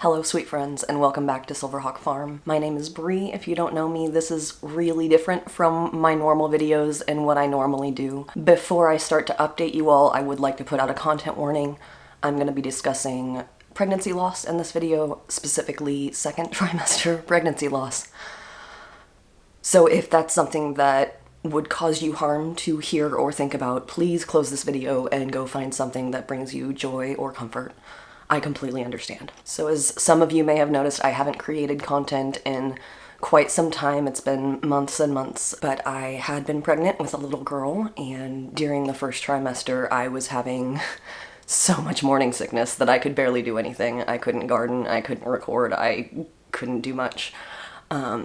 Hello sweet friends and welcome back to Silverhawk Farm. My name is Bree. If you don't know me, this is really different from my normal videos and what I normally do. Before I start to update you all, I would like to put out a content warning. I'm going to be discussing pregnancy loss in this video, specifically second trimester pregnancy loss. So if that's something that would cause you harm to hear or think about, please close this video and go find something that brings you joy or comfort. I completely understand. So as some of you may have noticed, I haven't created content in quite some time. It's been months and months, but I had been pregnant with a little girl, and during the first trimester I was having so much morning sickness that I could barely do anything. I couldn't garden, I couldn't record, I couldn't do much.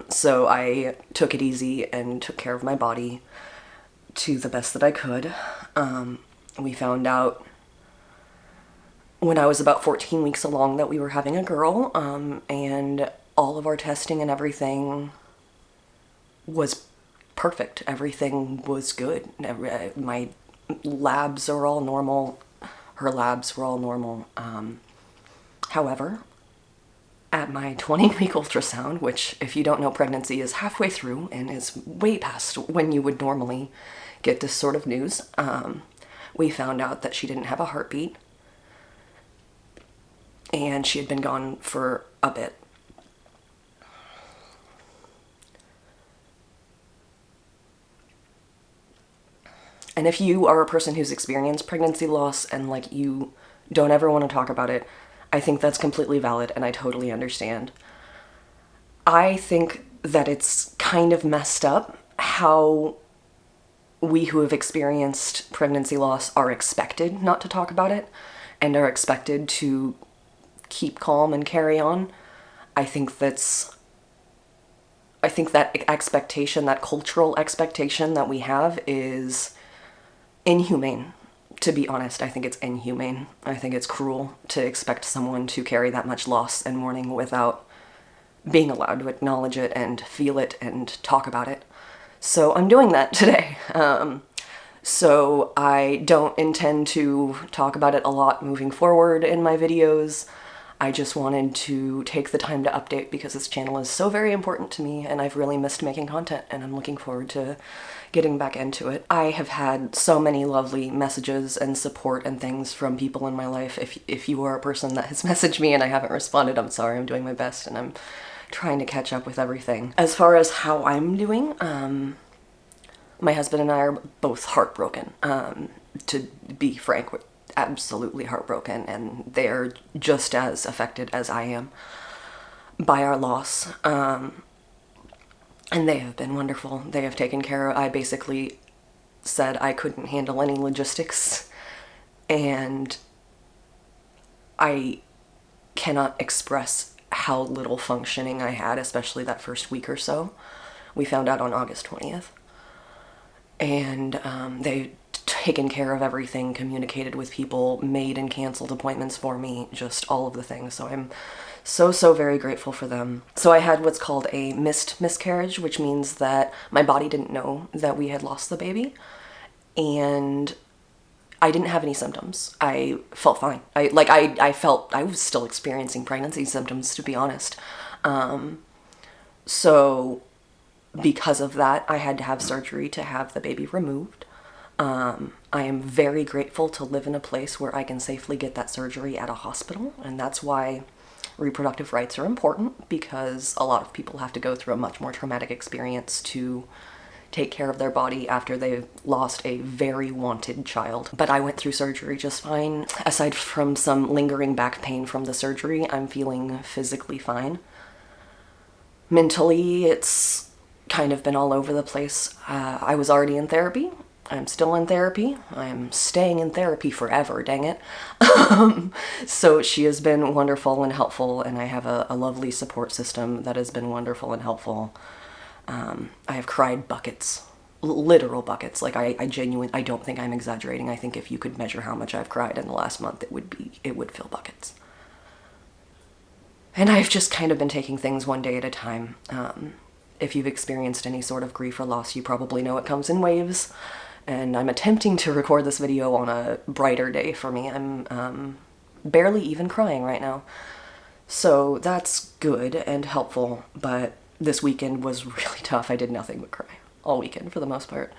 So I took it easy and took care of my body to the best that I could. We found out when I was about 14 weeks along that we were having a girl, and all of our testing and everything was perfect. Everything was good. My labs are all normal. Her labs were all normal. However, at my 20-week ultrasound, which if you don't know, pregnancy is halfway through and is way past when you would normally get this sort of news, we found out that she didn't have a heartbeat. And she had been gone for a bit. And if you are a person who's experienced pregnancy loss and like you don't ever want to talk about it, I think that's completely valid and I totally understand. I think that it's kind of messed up how we who have experienced pregnancy loss are expected not to talk about it and are expected to keep calm and carry on. I think that expectation, that cultural expectation that we have is inhumane, to be honest. I think it's inhumane. I think it's cruel to expect someone to carry that much loss and mourning without being allowed to acknowledge it and feel it and talk about it. So I'm doing that today. So I don't intend to talk about it a lot moving forward in my videos. I just wanted to take the time to update because this channel is so very important to me and I've really missed making content and I'm looking forward to getting back into it. I have had so many lovely messages and support and things from people in my life. If you are a person that has messaged me and I haven't responded, I'm sorry. I'm doing my best and I'm trying to catch up with everything. As far as how I'm doing, my husband and I are both heartbroken, to be frank with absolutely heartbroken, and they're just as affected as I am by our loss. And they have been wonderful. They have taken care of, I basically said I couldn't handle any logistics, and I cannot express how little functioning I had, especially that first week or so. We found out on August 20th. And they taken care of everything, communicated with people, made and canceled appointments for me, just all of the things. So I'm so very grateful for them. So I had what's called a missed miscarriage, which means that my body didn't know that we had lost the baby, and I didn't have any symptoms. I felt fine. I felt I was still experiencing pregnancy symptoms, to be honest. So because of that, I had to have surgery to have the baby removed. I am very grateful to live in a place where I can safely get that surgery at a hospital, and that's why reproductive rights are important, because a lot of people have to go through a much more traumatic experience to take care of their body after they've lost a very wanted child. But I went through surgery just fine. Aside from some lingering back pain from the surgery, I'm feeling physically fine. Mentally, it's kind of been all over the place. I was already in therapy. I'm still in therapy. I'm staying in therapy forever, dang it. So she has been wonderful and helpful, and I have a lovely support system that has been wonderful and helpful. I have cried buckets, literal buckets. Like I don't think I'm exaggerating. I think if you could measure how much I've cried in the last month, it would fill buckets. And I've just kind of been taking things one day at a time. If you've experienced any sort of grief or loss, you probably know it comes in waves. And I'm attempting to record this video on a brighter day for me. I'm barely even crying right now. So that's good and helpful, but this weekend was really tough. I did nothing but cry all weekend for the most part.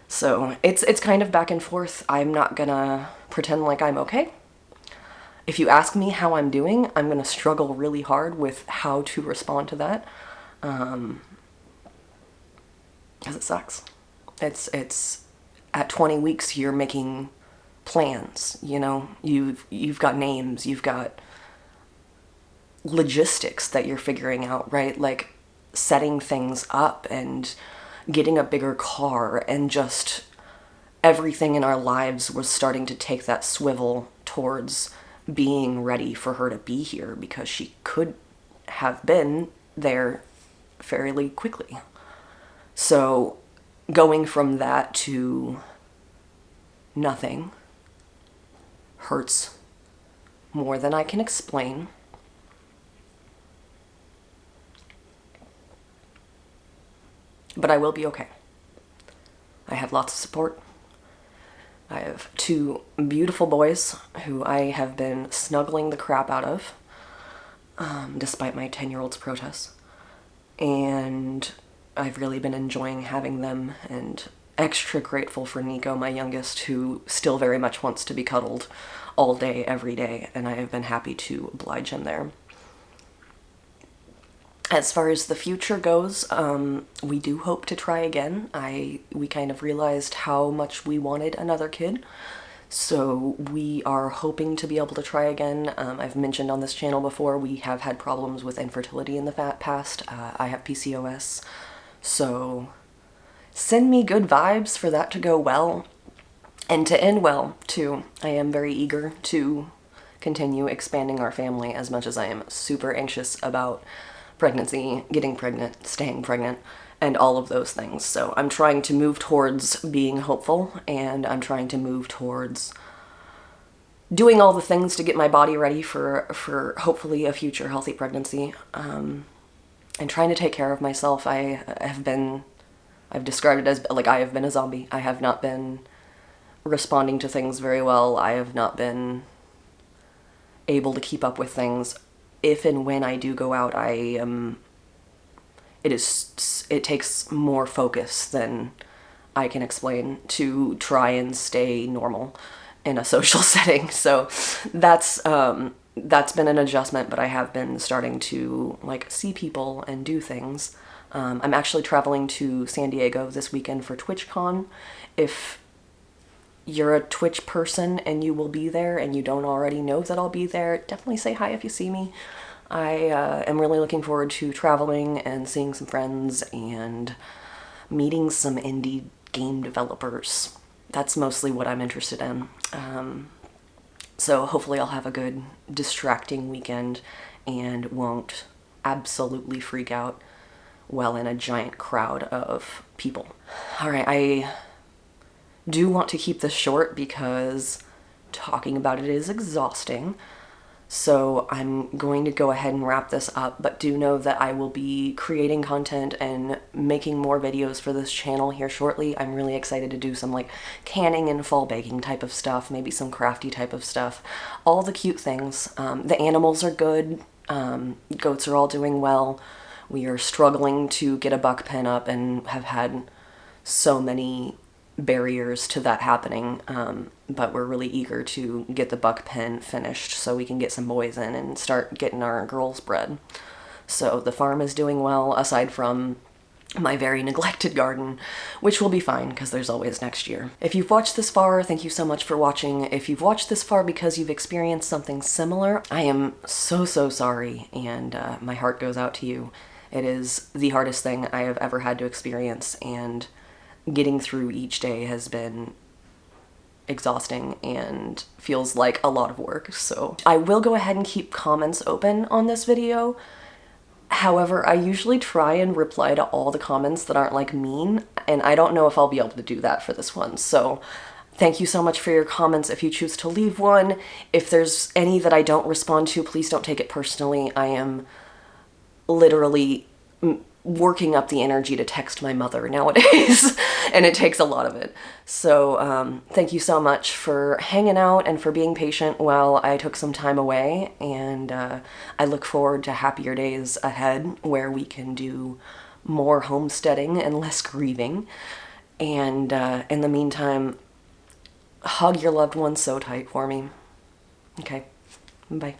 So it's kind of back and forth. I'm not gonna pretend like I'm okay. If you ask me how I'm doing, I'm gonna struggle really hard with how to respond to that. Because it sucks. It's at 20 weeks you're making plans, you know? You've got names, you've got logistics that you're figuring out, right? Like setting things up and getting a bigger car, and just everything in our lives was starting to take that swivel towards being ready for her to be here, because she could have been there fairly quickly. So going from that to nothing hurts more than I can explain. But I will be okay. I have lots of support. I have 2 beautiful boys who I have been snuggling the crap out of, despite my 10-year-old's protests. And I've really been enjoying having them, and extra grateful for Nico, my youngest, who still very much wants to be cuddled all day, every day, and I have been happy to oblige him there. As far as the future goes, we do hope to try again. We kind of realized how much we wanted another kid, so we are hoping to be able to try again. I've mentioned on this channel before, we have had problems with infertility in the past. I have PCOS, so send me good vibes for that to go well, and to end well, too. I am very eager to continue expanding our family, as much as I am super anxious about pregnancy, getting pregnant, staying pregnant, and all of those things. So I'm trying to move towards being hopeful, and I'm trying to move towards doing all the things to get my body ready for hopefully a future healthy pregnancy, and trying to take care of myself. I've described it as, like, I have been a zombie. I have not been responding to things very well. I have not been able to keep up with things. If and when I do go out, it takes more focus than I can explain to try and stay normal in a social setting. So that's been an adjustment, but I have been starting to, like, see people and do things. I'm actually traveling to San Diego this weekend for TwitchCon. If you're a Twitch person and you will be there and you don't already know that I'll be there, definitely say hi if you see me. I am really looking forward to traveling and seeing some friends and meeting some indie game developers. That's mostly what I'm interested in. So hopefully I'll have a good distracting weekend and won't absolutely freak out while in a giant crowd of people. All right, I do want to keep this short because talking about it is exhausting. So I'm going to go ahead and wrap this up, but do know that I will be creating content and making more videos for this channel here shortly. I'm really excited to do some, like, canning and fall baking type of stuff, maybe some crafty type of stuff, all the cute things. The animals are good. Goats are all doing well. We are struggling to get a buck pen up and have had so many barriers to that happening, but we're really eager to get the buck pen finished so we can get some boys in and start getting our girls bred. So the farm is doing well, aside from my very neglected garden, which will be fine because there's always next year. If you've watched this far, thank you so much for watching. If you've watched this far because you've experienced something similar, I am so sorry, and my heart goes out to you. It is the hardest thing I have ever had to experience, and getting through each day has been exhausting and feels like a lot of work. So I will go ahead and keep comments open on this video. However, I usually try and reply to all the comments that aren't, like, mean, and I don't know if I'll be able to do that for this one. So thank you so much for your comments if you choose to leave one. If there's any that I don't respond to, please don't take it personally. I am literally working up the energy to text my mother nowadays, and it takes a lot of it. So thank you so much for hanging out and for being patient while I took some time away, and I look forward to happier days ahead where we can do more homesteading and less grieving. And in the meantime, hug your loved ones so tight for me. Okay, bye.